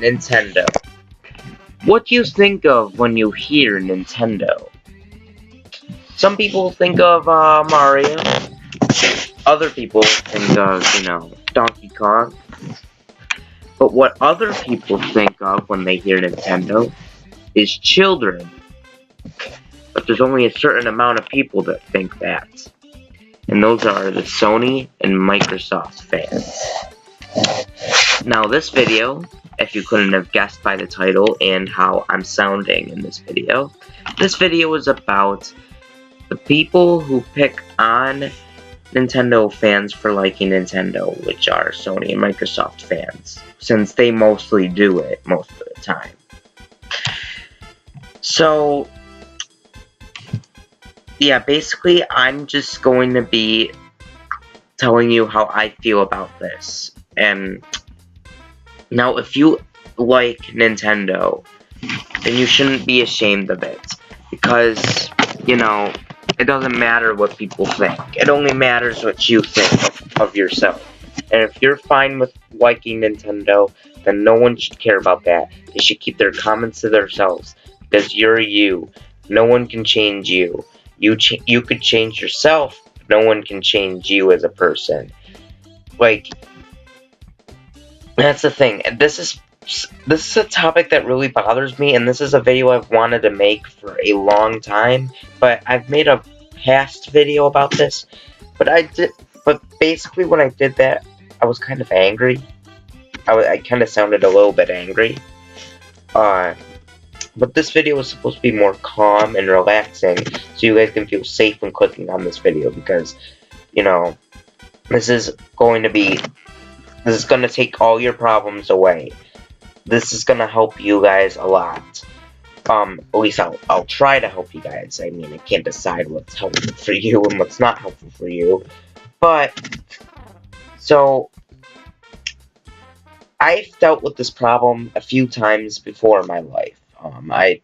Nintendo. What do you think of when you hear Nintendo? Some people think of Mario. Other people think of, Donkey Kong. But what other people think of when they hear Nintendo is children. But there's only a certain amount of people that think that. And those are the Sony and Microsoft fans. Now this video, if you couldn't have guessed by the title and how I'm sounding in this video is about the people who pick on Nintendo fans for liking Nintendo, which are Sony and Microsoft fans, since they mostly do it most of the time. So, yeah, basically I'm just going to be telling you how I feel about this. And now, if you like Nintendo, then you shouldn't be ashamed of it, because, it doesn't matter what people think. It only matters what you think of yourself. And if you're fine with liking Nintendo, then no one should care about that. They should keep their comments to themselves, because you're you. No one can change you. You could change yourself, but no one can change you as a person. Like, that's the thing. And this is a topic that really bothers me, and this is a video I've wanted to make for a long time, but I've made a past video about this, but basically when I did that, I was kind of angry. I kind of sounded a little bit angry, but this video was supposed to be more calm and relaxing, so you guys can feel safe when clicking on this video, because, this is going to take all your problems away. This is going to help you guys a lot. At least I'll try to help you guys. I mean, I can't decide what's helpful for you and what's not helpful for you. But, so, I've dealt with this problem a few times before in my life. I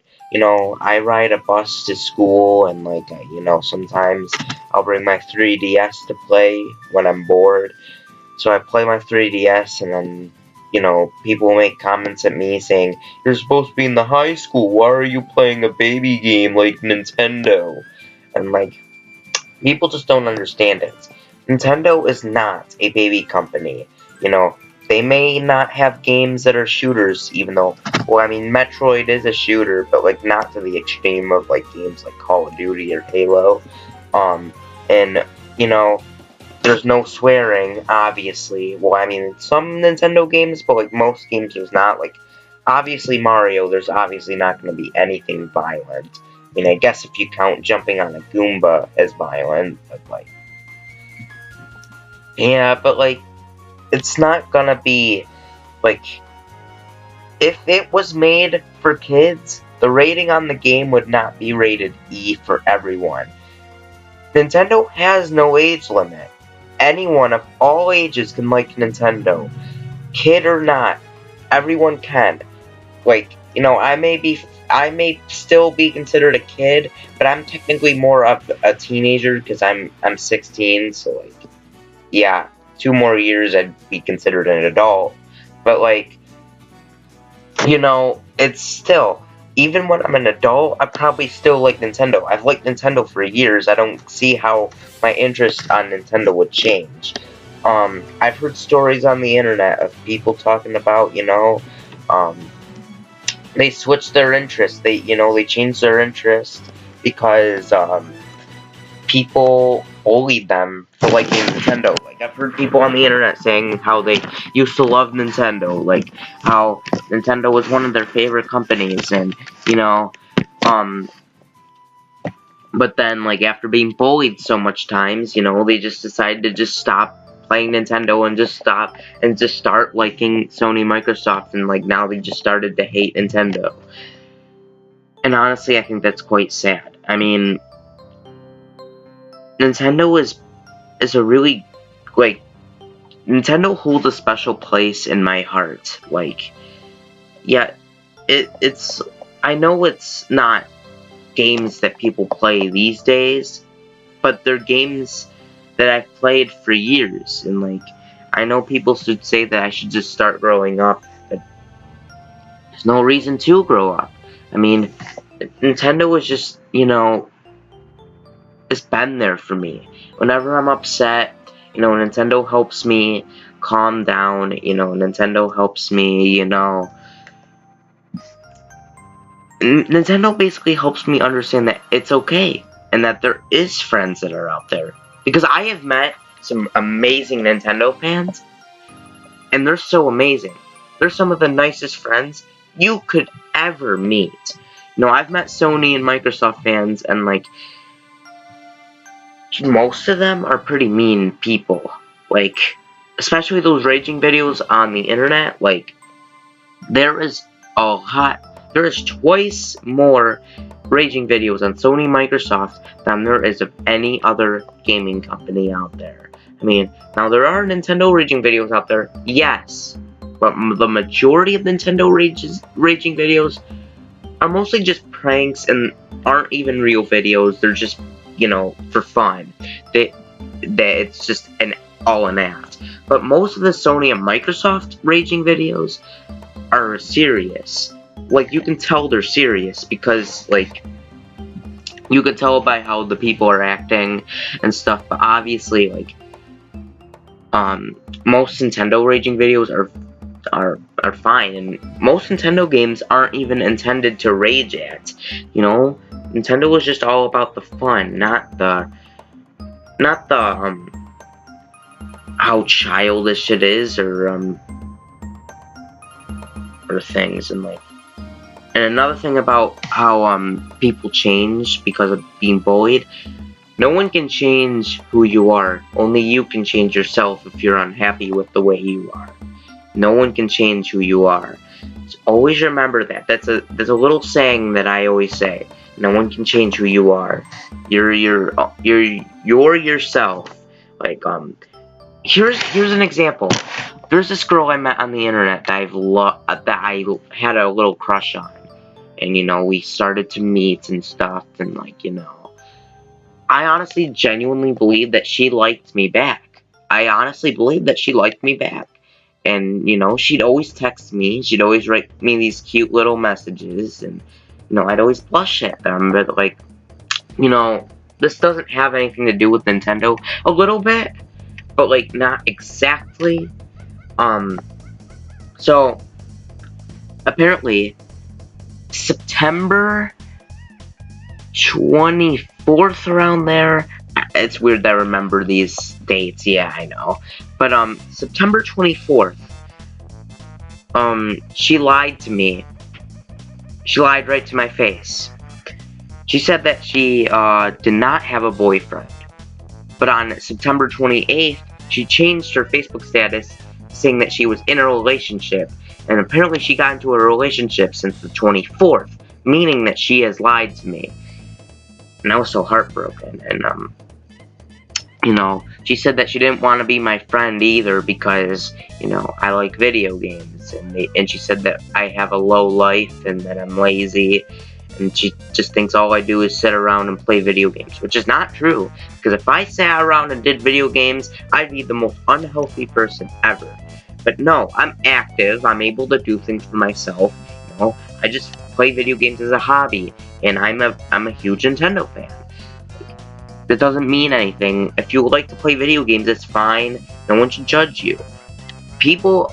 ride a bus to school, and, sometimes I'll bring my 3DS to play when I'm bored. So I play my 3DS, and then, people will make comments at me saying, "You're supposed to be in the high school, why are you playing a baby game like Nintendo?" And, people just don't understand it. Nintendo is not a baby company. They may not have games that are shooters, even though, Metroid is a shooter, but, not to the extreme of, games like Call of Duty or Halo. There's no swearing, obviously. Some Nintendo games, but, most games there's not. Obviously Mario, there's obviously not going to be anything violent. I guess if you count jumping on a Goomba as violent, but, yeah, but, it's not gonna be, if it was made for kids, the rating on the game would not be rated E for everyone. Nintendo has no age limit. Anyone of all ages can like Nintendo. Kid or not, everyone can. I may still be considered a kid, but I'm technically more of a teenager because I'm 16, so yeah, 2 more years I'd be considered an adult. But it's still, even when I'm an adult, I probably still like Nintendo. I've liked Nintendo for years. I don't see how my interest on Nintendo would change. I've heard stories on the internet of people talking about, they switched their interest. They changed their interest because, people bullied them for liking Nintendo. I've heard people on the internet saying how they used to love Nintendo, how Nintendo was one of their favorite companies, and, but then, after being bullied so much times, they just decided to just stop playing Nintendo and just start liking Sony, Microsoft, and, now they just started to hate Nintendo. And honestly, I think that's quite sad. Nintendo is a really, Nintendo holds a special place in my heart. Yeah, it's, I know it's not games that people play these days, but they're games that I've played for years, and, I know people should say that I should just start growing up, but There's no reason to grow up. I mean, Nintendo is just, it's been there for me. Whenever I'm upset, Nintendo helps me calm down. Nintendo helps me, Nintendo basically helps me understand that it's okay and that there is friends that are out there. Because I have met some amazing Nintendo fans, and they're so amazing. They're some of the nicest friends you could ever meet. I've met Sony and Microsoft fans, and like, most of them are pretty mean people. Like, especially those raging videos on the internet, like, there is twice more raging videos on Sony Microsoft than there is of any other gaming company out there. I mean, now there are Nintendo raging videos out there, yes, but the majority of Nintendo raging videos are mostly just pranks and aren't even real videos. They're just, for fun. It's just all an act. But most of the Sony and Microsoft raging videos are serious. Like, you can tell they're serious because, like, you can tell by how the people are acting and stuff. But obviously, like, most Nintendo raging videos are fine, and most Nintendo games aren't even intended to rage at. Nintendo is just all about the fun, not the how childish it is or things. And another thing about how people change because of being bullied, no one can change who you are. Only you can change yourself if you're unhappy with the way you are. No one can change who you are. So always remember that. There's a little saying that I always say. No one can change who you are. You're yourself. Like, here's an example. There's this girl I met on the internet that I had a little crush on. And, we started to meet and stuff, and, like, I honestly genuinely believed that she liked me back. I honestly believed that she liked me back. And, she'd always text me, she'd always write me these cute little messages, and, I'd always blush at them, but, like, this doesn't have anything to do with Nintendo. A little bit, but, like, not exactly. So, apparently, September 24th, around there. It's weird that I remember these dates. Yeah, I know. But September 24th, she lied to me. She lied right to my face. She said that she did not have a boyfriend. But on September 28th, she changed her Facebook status saying that she was in a relationship. And apparently she got into a relationship since the 24th, meaning that she has lied to me. And I was so heartbroken. And, she said that she didn't want to be my friend either because, I like video games. And she said that I have a low life and that I'm lazy. And she just thinks all I do is sit around and play video games, which is not true. Because if I sat around and did video games, I'd be the most unhealthy person ever. But no, I'm active. I'm able to do things for myself. I just play video games as a hobby, and I'm a huge Nintendo fan. That doesn't mean anything. If you like to play video games, it's fine. No one should judge you. People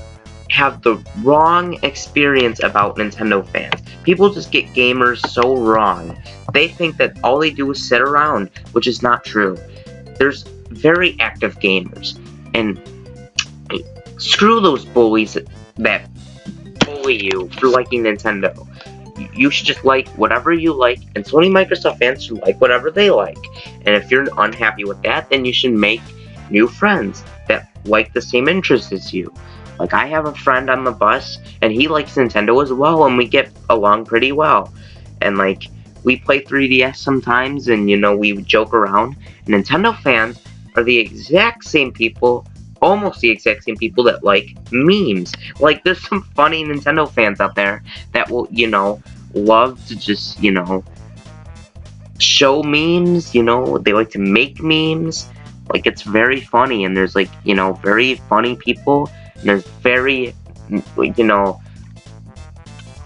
have the wrong experience about Nintendo fans. People just get gamers so wrong. They think that all they do is sit around, which is not true. There's very active gamers, and screw those bullies that bully you for liking Nintendo. You should just like whatever you like, and Sony Microsoft fans should like whatever they like. And if you're unhappy with that, then you should make new friends that like the same interests as you. Like, I have a friend on the bus, and he likes Nintendo as well, and we get along pretty well. And, like, we play 3DS sometimes, and, we joke around. And Nintendo fans are the exact same people, almost the exact same people that like memes. Like, there's some funny Nintendo fans out there that will, love to just, show memes, they like to make memes. Like, it's very funny, and there's, like, very funny people, and there's very,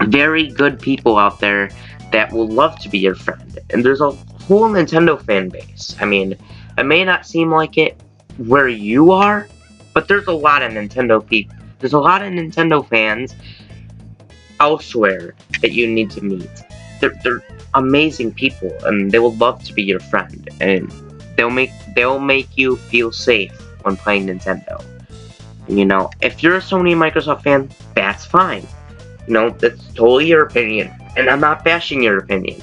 very good people out there that will love to be your friend. And there's a whole Nintendo fan base. I mean, it may not seem like it where you are, but there's a lot of Nintendo people. There's a lot of Nintendo fans elsewhere that you need to meet. They're amazing people, and they will love to be your friend, and they'll make you feel safe when playing Nintendo. And, if you're a Sony and Microsoft fan, that's fine. That's totally your opinion, and I'm not bashing your opinion.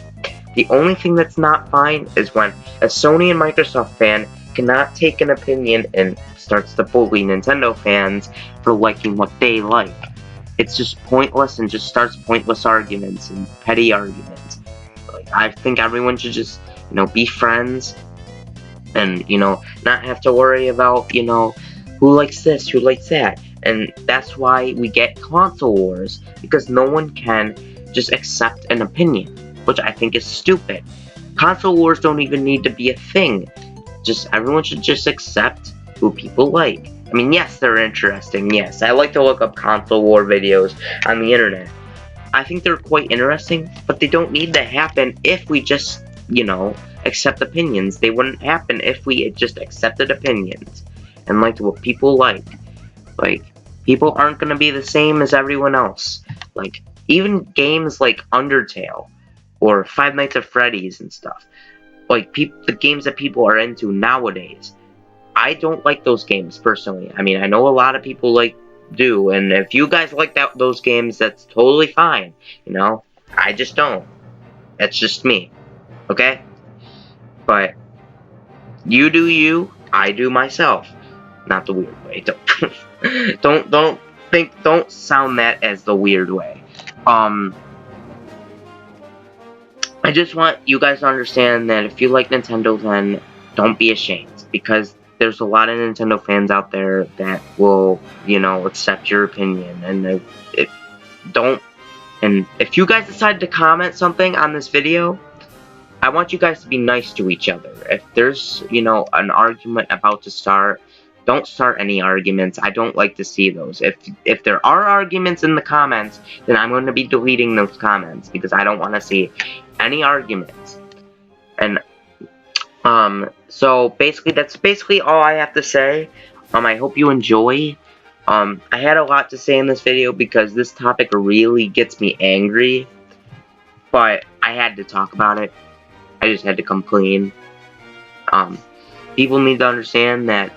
The only thing that's not fine is when a Sony and Microsoft fan cannot take an opinion and starts to bully Nintendo fans for liking what they like. It's just pointless and just starts pointless arguments and petty arguments. Like, I think everyone should just, be friends and, not have to worry about, who likes this, who likes that. And that's why we get console wars, because no one can just accept an opinion, which I think is stupid. Console wars don't even need to be a thing. Everyone should just accept who people like. I mean, yes, they're interesting, yes. I like to look up console war videos on the internet. I think they're quite interesting, but they don't need to happen if we just, accept opinions. They wouldn't happen if we just accepted opinions and liked what people like. Like, people aren't going to be the same as everyone else. Like, even games like Undertale or Five Nights at Freddy's and stuff. Like, the games that people are into nowadays. I don't like those games, personally. I mean, I know a lot of people do, and if you guys like those games, that's totally fine, I just don't. That's just me, okay? But you do you, I do myself. Not the weird way. Don't sound that as the weird way. I just want you guys to understand that if you like Nintendo, then don't be ashamed, because there's a lot of Nintendo fans out there that will, accept your opinion, and don't. And if you guys decide to comment something on this video, I want you guys to be nice to each other. If there's, an argument about to start, don't start any arguments. I don't like to see those. If there are arguments in the comments, then I'm going to be deleting those comments, because I don't want to see any arguments. And so basically, that's basically all I have to say. I hope you enjoy. I had a lot to say in this video because this topic really gets me angry, but I had to talk about it. I just had to come clean. People need to understand that,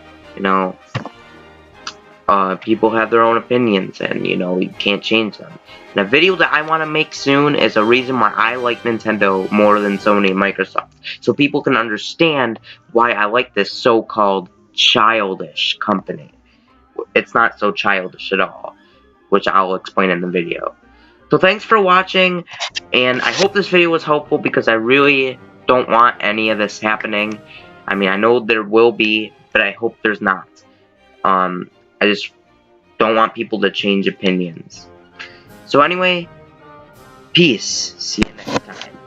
people have their own opinions, and, you can't change them. And a video that I want to make soon is a reason why I like Nintendo more than Sony and Microsoft. So people can understand why I like this so-called childish company. It's not so childish at all, which I'll explain in the video. So thanks for watching, and I hope this video was helpful, because I really don't want any of this happening. I mean, I know there will be, but I hope there's not. I just don't want people to change opinions. So anyway, peace. See you next time.